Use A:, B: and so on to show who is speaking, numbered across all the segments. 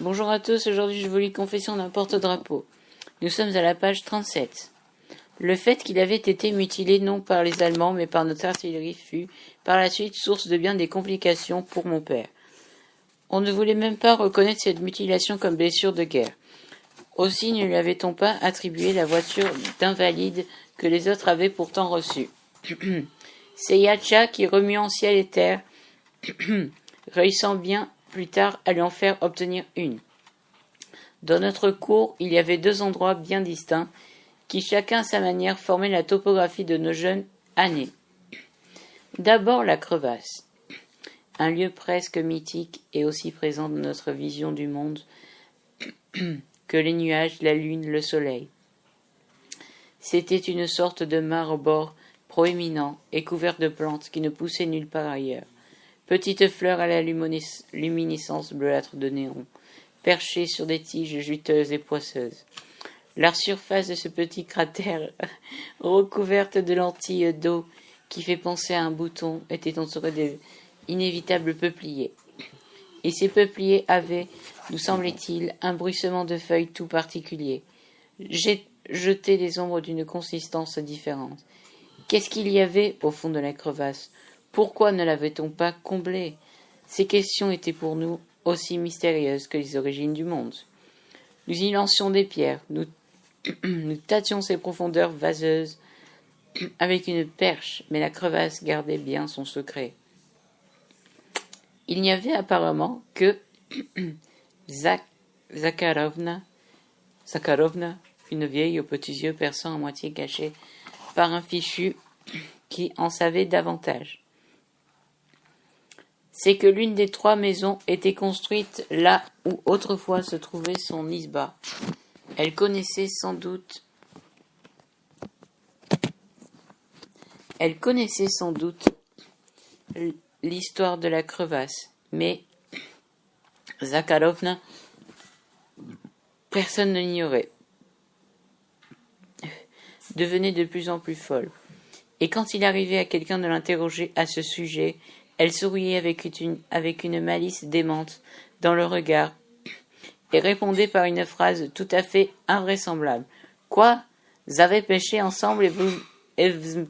A: Bonjour à tous, aujourd'hui je vous lis Confession d'un porte-drapeau. Nous sommes à la page 37. Le fait qu'il avait été mutilé non par les Allemands mais par notre artillerie fut, par la suite, source de bien des complications pour mon père. On ne voulait même pas reconnaître cette mutilation comme blessure de guerre. Aussi ne lui avait-on pas attribué la voiture d'invalide que les autres avaient pourtant reçue. C'est Yatcha qui, remuant ciel et terre, réussissant bien plus tard à lui en faire obtenir une. Dans notre cour, il y avait deux endroits bien distincts, qui chacun à sa manière formaient la topographie de nos jeunes années. D'abord la crevasse, un lieu presque mythique et aussi présent dans notre vision du monde que les nuages, la lune, le soleil. C'était une sorte de mare au bord proéminent et couvert de plantes qui ne poussaient nulle part ailleurs. Petites fleurs à la luminescence bleuâtre de néon, perchées sur des tiges juteuses et poisseuses. La surface de ce petit cratère, recouverte de lentilles d'eau qui fait penser à un bouton, était entourée des inévitables peupliers. Et ces peupliers avaient, nous semblait-il, un bruissement de feuilles tout particulier. Jeté des ombres d'une consistance différente. Qu'est-ce qu'il y avait au fond de la crevasse ? Pourquoi ne l'avait-on pas comblée ? Ces questions étaient pour nous aussi mystérieuses que les origines du monde. Nous y lancions des pierres, nous tâtions ses profondeurs vaseuses avec une perche, mais la crevasse gardait bien son secret. Il n'y avait apparemment que Zakharovna, une vieille aux petits yeux perçants à moitié cachés par un fichu qui en savait davantage. C'est que l'une des trois maisons était construite là où autrefois se trouvait son isba. Elle connaissait sans doute l'histoire de la crevasse, mais Zakharovna, personne ne l'ignorait, devenait de plus en plus folle. Et quand il arrivait à quelqu'un de l'interroger à ce sujet, elle souriait avec une malice démente dans le regard et répondait par une phrase tout à fait invraisemblable. « Quoi ? Vous avez péché ensemble et vous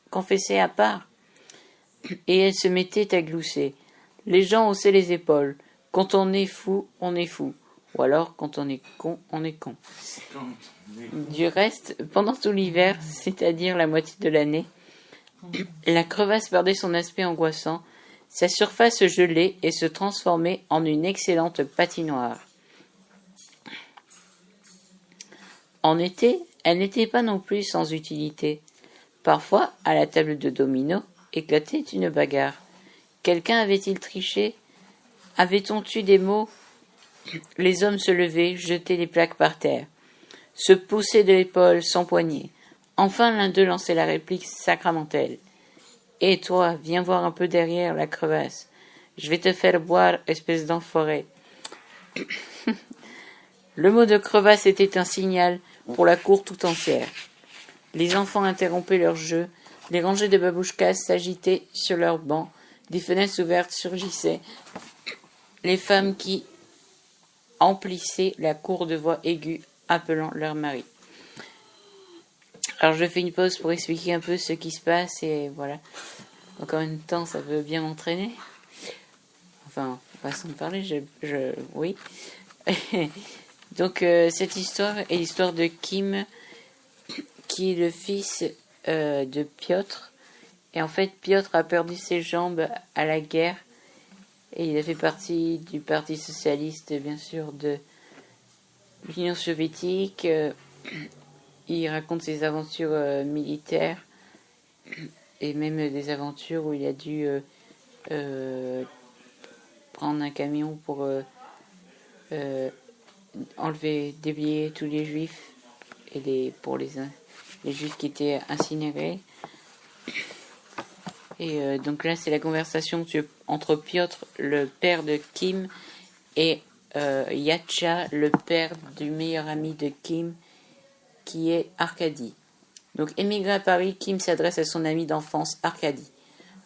A: confessez à part ?» Et elle se mettait à glousser. Les gens haussaient les épaules. Quand on est fou, on est fou. Ou alors, quand on est con, on est con. Du reste, pendant tout l'hiver, c'est-à-dire la moitié de l'année, la crevasse perdait son aspect angoissant, sa surface gelait et se transformait en une excellente patinoire. En été, elle n'était pas non plus sans utilité. Parfois, à la table de domino, éclatait une bagarre. Quelqu'un avait-il triché ? Avait-on tué des mots ? Les hommes se levaient, jetaient les plaques par terre, se poussaient de l'épaule, s'empoignaient. Enfin, l'un d'eux lançait la réplique sacramentelle. « Et toi, viens voir un peu derrière la crevasse. Je vais te faire boire, espèce d'enfoiré. » Le mot de crevasse était un signal pour la cour tout entière. Les enfants interrompaient leur jeu, les rangées de babouchkas s'agitaient sur leurs bancs, des fenêtres ouvertes surgissaient. Les femmes qui emplissaient la cour de voix aiguës appelant leur mari. Alors je fais une pause pour expliquer un peu ce qui se passe et voilà. Donc en même temps ça veut bien m'entraîner. Enfin, façon de parler, oui. Donc cette histoire est l'histoire de Kim, qui est le fils de Piotr. Et en fait Piotr a perdu ses jambes à la guerre. Et il a fait partie du Parti socialiste, bien sûr, de l'Union soviétique. Il raconte ses aventures militaires et même des aventures où il a dû prendre un camion pour déblayer tous les juifs et pour les juifs qui étaient incinérés. Et donc là, c'est la conversation entre Piotr, le père de Kim, et Yatcha, le père du meilleur ami de Kim, qui est Arkady. Donc, émigré à Paris, Kim s'adresse à son ami d'enfance, Arkady.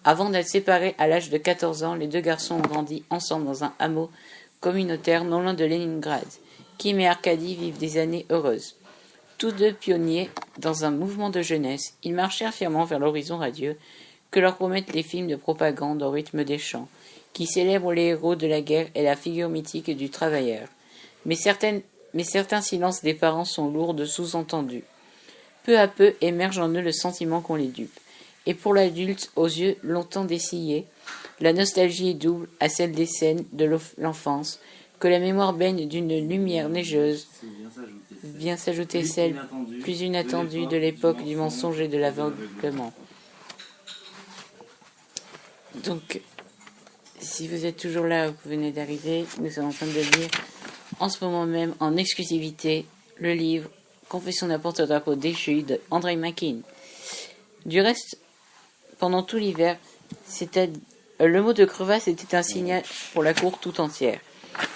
A: Avant d'être séparés à l'âge de 14 ans, les deux garçons ont grandi ensemble dans un hameau communautaire non loin de Leningrad. Kim et Arkady vivent des années heureuses. Tous deux pionniers dans un mouvement de jeunesse, ils marchèrent fièrement vers l'horizon radieux que leur promettent les films de propagande au rythme des chants, qui célèbrent les héros de la guerre et la figure mythique du travailleur. Mais certains silences des parents sont lourds de sous-entendus. Peu à peu émerge en eux le sentiment qu'on les dupe. Et pour l'adulte, aux yeux longtemps dessillés, la nostalgie est double à celle des scènes de l'enfance, que la mémoire baigne d'une lumière neigeuse, vient s'ajouter celle plus inattendue de l'époque du mensonge et de l'aveuglement. Donc, si vous êtes toujours là ou que vous venez d'arriver, nous sommes en train de lire en ce moment même en exclusivité le livre Confession d'un porte-drapeau déchu de André Makin. Du reste, pendant tout l'hiver, le mot de crevasse était un signal pour la cour tout entière.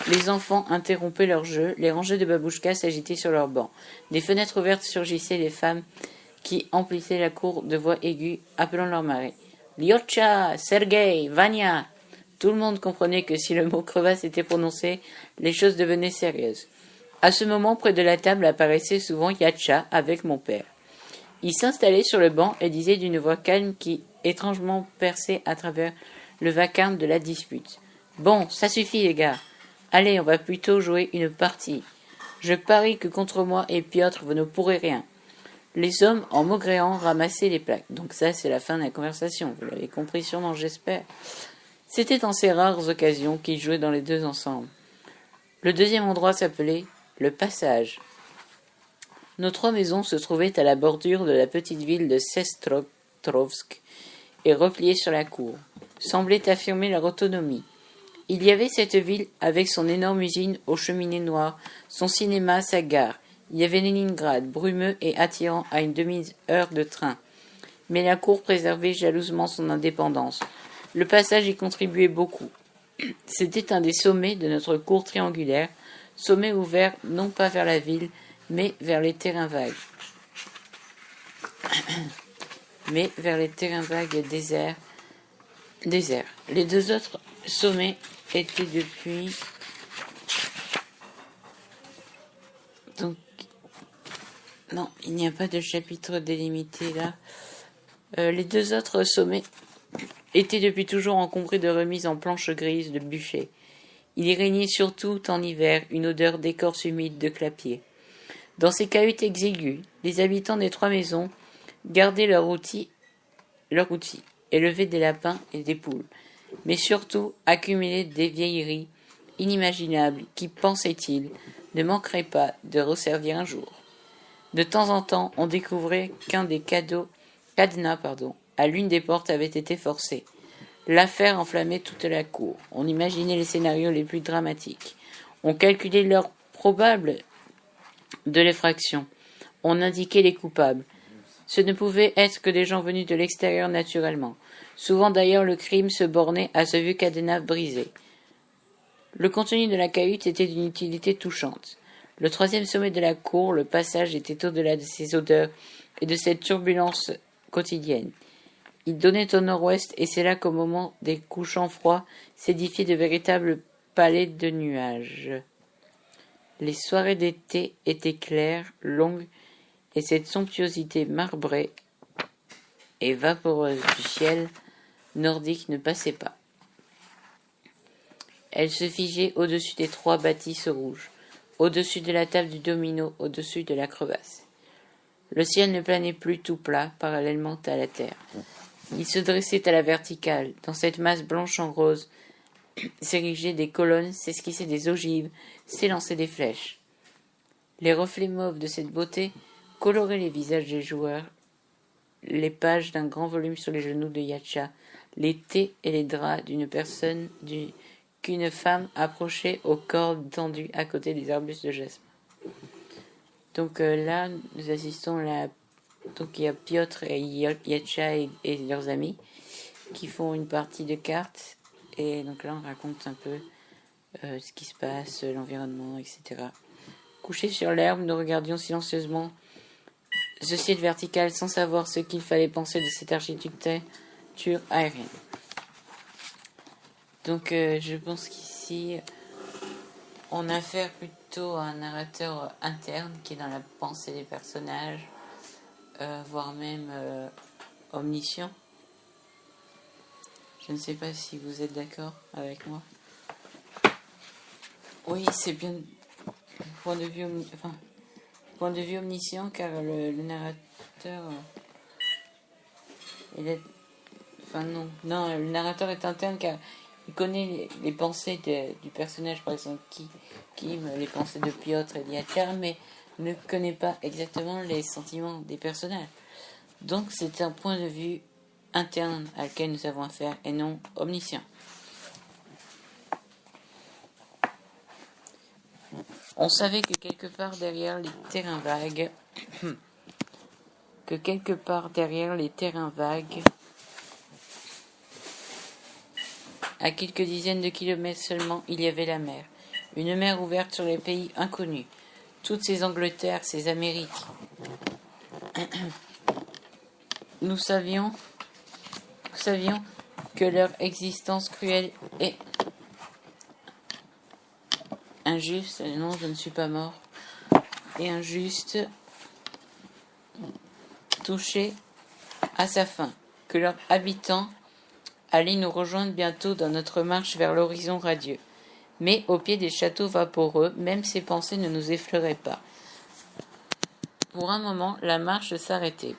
A: Les enfants interrompaient leur jeu, les rangées de babouchkas s'agitaient sur leurs bancs. Des fenêtres ouvertes surgissaient les femmes qui emplissaient la cour de voix aiguës, appelant leur mari. Lyotcha, Sergei, Vania. Tout le monde comprenait que si le mot crevasse était prononcé, les choses devenaient sérieuses. À ce moment, près de la table apparaissait souvent Yatcha avec mon père. Il s'installait sur le banc et disait d'une voix calme qui étrangement perçait à travers le vacarme de la dispute. Bon, ça suffit les gars. Allez, on va plutôt jouer une partie. Je parie que contre moi et Piotr, vous ne pourrez rien. Les hommes, en maugréant, ramassaient les plaques. Donc ça, c'est la fin de la conversation. Vous l'avez compris sûrement, j'espère. C'était en ces rares occasions qu'ils jouaient dans les deux ensemble. Le deuxième endroit s'appelait le passage. Nos trois maisons se trouvaient à la bordure de la petite ville de Sestrovsk et repliées sur la cour, semblaient affirmer leur autonomie. Il y avait cette ville avec son énorme usine aux cheminées noires, son cinéma, sa gare. Il y avait Leningrad, brumeux et attirant à une demi-heure de train. Mais la cour préservait jalousement son indépendance. Le passage y contribuait beaucoup. C'était un des sommets de notre cour triangulaire, sommet ouvert non pas vers la ville, mais vers les terrains vagues. Déserts. Les deux autres sommets étaient depuis... Donc, non, il n'y a pas de chapitre délimité là. Les deux autres sommets étaient depuis toujours encombrés de remises en planches grises de bûchers. Il y régnait surtout, en hiver, une odeur d'écorce humide de clapier. Dans ces cahutes exiguës, les habitants des trois maisons gardaient leurs outils, élevaient des lapins et des poules, mais surtout accumulaient des vieilleries inimaginables qui, pensait-il, ne manqueraient pas de resservir un jour. De temps en temps, on découvrait qu'un des cadenas à l'une des portes avait été forcé. L'affaire enflammait toute la cour. On imaginait les scénarios les plus dramatiques. On calculait l'heure probable de l'effraction. On indiquait les coupables. Ce ne pouvait être que des gens venus de l'extérieur naturellement. Souvent d'ailleurs le crime se bornait à ce vieux cadenas brisé. Le contenu de la cahute était d'une utilité touchante. Le troisième sommet de la cour, le passage, était au-delà de ces odeurs et de cette turbulence quotidienne. Il donnait au nord-ouest, et c'est là qu'au moment des couchants froids s'édifiaient de véritables palais de nuages. Les soirées d'été étaient claires, longues, et cette somptuosité marbrée et vaporeuse du ciel nordique ne passait pas. Elle se figeait au-dessus des trois bâtisses rouges, au-dessus de la table du domino, au-dessus de la crevasse. Le ciel ne planait plus tout plat, parallèlement à la terre. Il se dressait à la verticale. Dans cette masse blanche en rose, s'érigeaient des colonnes, s'esquissaient des ogives, s'élançaient des flèches. Les reflets mauves de cette beauté coloraient les visages des joueurs, les pages d'un grand volume sur les genoux de Yatcha, les thés et les draps d'une personne qu'une femme approchait aux cordes tendues à côté des arbustes de jasmin. Donc là, nous assistons donc il y a Piotr et Yatcha et leurs amis qui font une partie de cartes. Et donc là, on raconte un peu ce qui se passe, l'environnement, etc. Couchés sur l'herbe, nous regardions silencieusement ce ciel vertical sans savoir ce qu'il fallait penser de cette architecture aérienne. Donc je pense qu'ici, On a affaire plutôt à un narrateur interne qui est dans la pensée des personnages, voire même omniscient. Je ne sais pas si vous êtes d'accord avec moi. Oui, c'est bien point de vue omniscient, car le narrateur le narrateur est interne car il connaît les pensées du personnage, par exemple Kim, les pensées de Piotr et d'Yatia, mais ne connaît pas exactement les sentiments des personnages. Donc c'est un point de vue interne à lequel nous avons affaire et non omniscient. On savait que quelque part derrière les terrains vagues, à quelques dizaines de kilomètres seulement, il y avait la mer. Une mer ouverte sur les pays inconnus. Toutes ces Angleterres, ces Amériques. Nous savions que leur existence cruelle et injuste, non, je ne suis pas mort, et injuste, touchait à sa fin, que leurs habitants allaient nous rejoindre bientôt dans notre marche vers l'horizon radieux. Mais au pied des châteaux vaporeux, même ces pensées ne nous effleuraient pas. Pour un moment, la marche s'arrêtait.